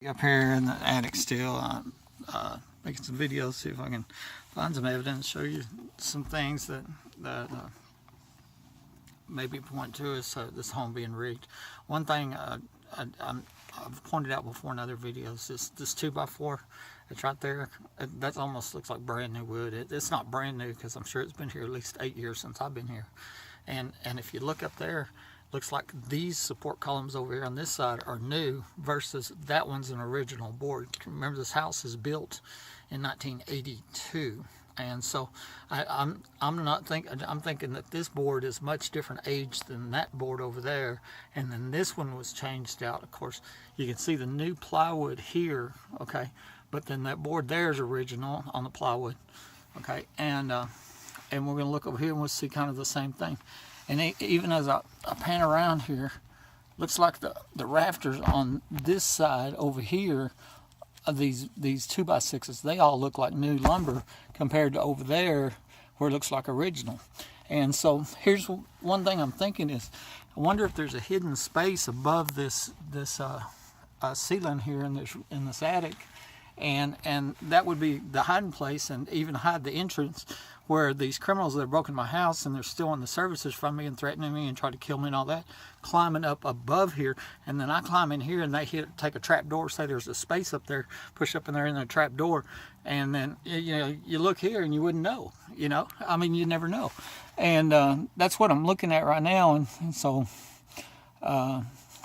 Up here in the attic still, making some videos, see if I can find some evidence, show you some things that maybe point to this home being rigged. One thing I've pointed out before in other videos, this 2x4, it's right there, that almost looks like brand new wood. It's not brand new because I'm sure it's been here at least 8 years since I've been here. And if you look up there, looks like these support columns over here on this side are new versus that one's an original board. Remember, this house is built in 1982, and so I'm thinking that this board is much different age than that board over there, and then this one was changed out. Of course, you can see the new plywood here, okay, but then that board there is original on the plywood, okay, and we're going to look over here and we'll see kind of the same thing. And even as I pan around here, looks like the rafters on this side over here, these 2x6s, they all look like new lumber compared to over there where it looks like original. And so here's one thing I'm thinking is, I wonder if there's a hidden space above this ceiling here in this attic, and that would be the hiding place, and even hide the entrance where these criminals that have broken my house and they're stealing the services from me and threatening me and try to kill me and all that, climbing up above here, and then I climb in here and they take a trap door, say there's a space up there, push up in there in the trap door, and then you look here and you wouldn't know, I mean, you never know. And that's what I'm looking at right now. And so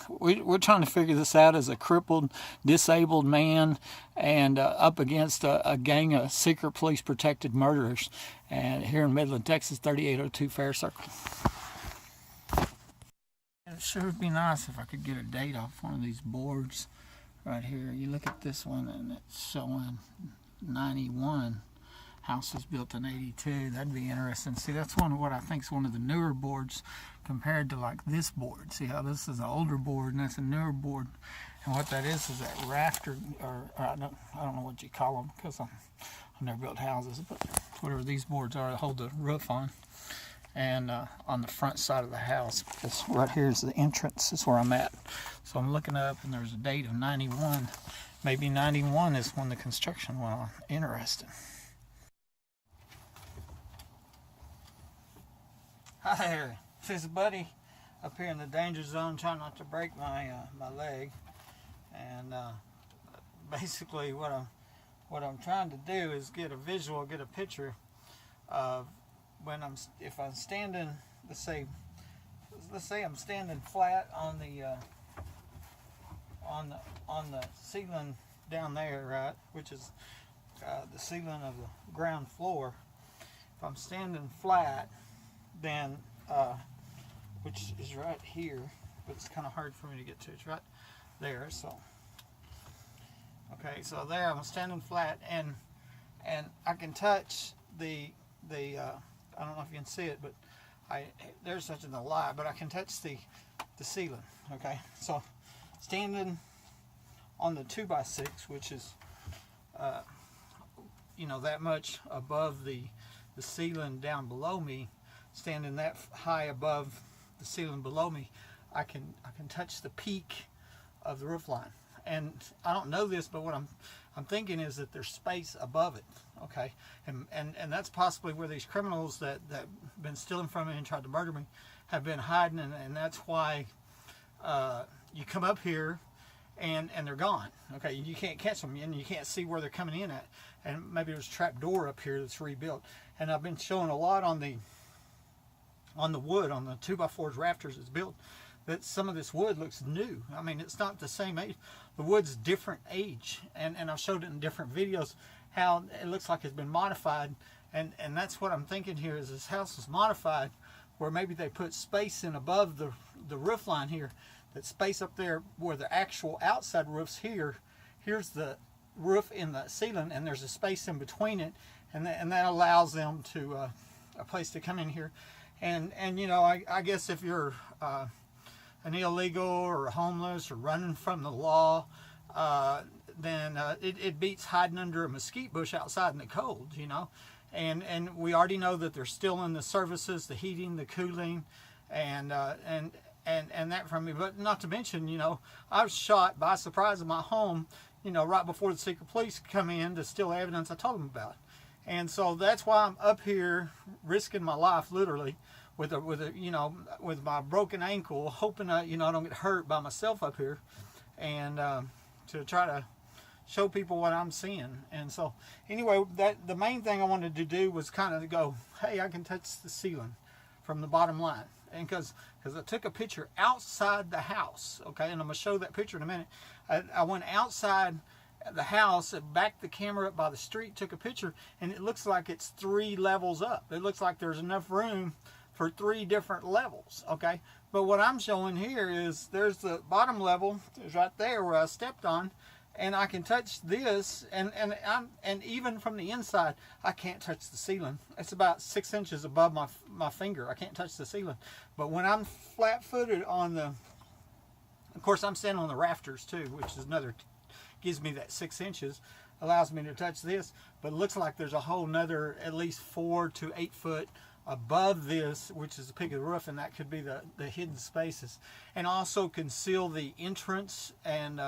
we're trying to figure this out as a crippled, disabled man, and up against a gang of secret police protected murderers, and here in Midland, Texas, 3802 Fair Circle. It sure would be nice if I could get a date off one of these boards right here. You look at this one and it's showing 91. House was built in 82. That'd be interesting. See, that's what I think is one of the newer boards compared to like this board. See how this is an older board and that's a newer board. And what that is that rafter, or I don't know what you call them because I've never built houses, but whatever these boards are that hold the roof on. And on the front side of the house, because right here is the entrance, is where I'm at. So I'm looking up and there's a date of 91. Maybe 91 is when the construction went on. Interesting. Hi there, this is Buddy up here in the danger zone, trying not to break my leg. And basically what I'm trying to do is get a picture of if I'm standing, let's say I'm standing flat on the ceiling down there, right, which is the ceiling of the ground floor. If I'm standing flat, then which is right here, but it's kind of hard for me to get to. It's right there. So okay, so there I'm standing flat, and I can touch the I don't know if you can see it, but there's such a light, but I can touch the ceiling. Okay, so standing on the 2x6, which is that much above the ceiling down below me, standing that high above the ceiling below me, I can touch the peak of the roof line. And I don't know this, but what I'm thinking is that there's space above it, okay? And that's possibly where these criminals that been stealing from me and tried to murder me have been hiding, and that's why you come up here and they're gone, okay? You can't catch them, and you can't see where they're coming in at. And maybe there's a trap door up here that's rebuilt. And I've been showing a lot on the wood, on the 2x4's rafters is built, that some of this wood looks new. I mean, it's not the same age. The wood's different age, and I've showed it in different videos how it looks like it's been modified, and that's what I'm thinking here is this house was modified where maybe they put space in above the roof line here, that space up there where the actual outside roof's here's the roof in the ceiling, and there's a space in between it, and that allows them to a place to come in here. And I guess if you're an illegal or homeless or running from the law, then it beats hiding under a mesquite bush outside in the cold, And we already know that they're still in the services, the heating, the cooling, and and that from me. But not to mention, you know, I was shot by surprise in my home, you know, right before the secret police come in to steal evidence I told them about. And so that's why I'm up here risking my life, literally, with a you know, with my broken ankle, hoping I, you know, I don't get hurt by myself up here, and to try to show people what I'm seeing. And so anyway, that the main thing I wanted to do was kind of go, hey, I can touch the ceiling from the bottom line. And because I took a picture outside the house, okay, and I'm going to show that picture in a minute. I went outside the house, backed the camera up by the street, took a picture, and it looks like it's 3 levels up. It looks like there's enough room for 3 different levels, okay? But what I'm showing here is there's the bottom level, is right there where I stepped on, and I can touch this, and even from the inside, I can't touch the ceiling. It's about 6 inches above my finger. I can't touch the ceiling. But when I'm flat-footed on the, of course, I'm standing on the rafters too, which is another, gives me that 6 inches, allows me to touch this. But it looks like there's a whole nother at least 4 to 8 foot above this, which is the peak of the roof, and that could be the hidden spaces, and also conceal the entrance and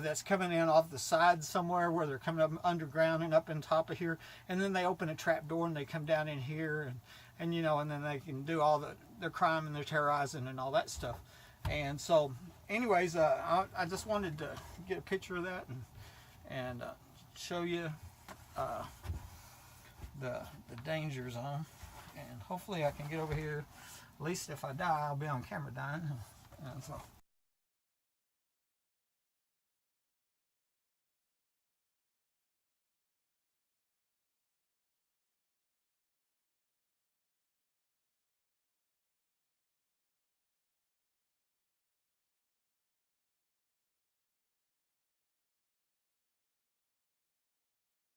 that's coming in off the side somewhere where they're coming up underground and up in top of here, and then they open a trap door and they come down in here, and you know, and then they can do all their crime and their terrorizing and all that stuff. And so anyways, I just wanted to get a picture of that and show you the danger zone, and hopefully I can get over here. At least if I die, I'll be on camera dying. And so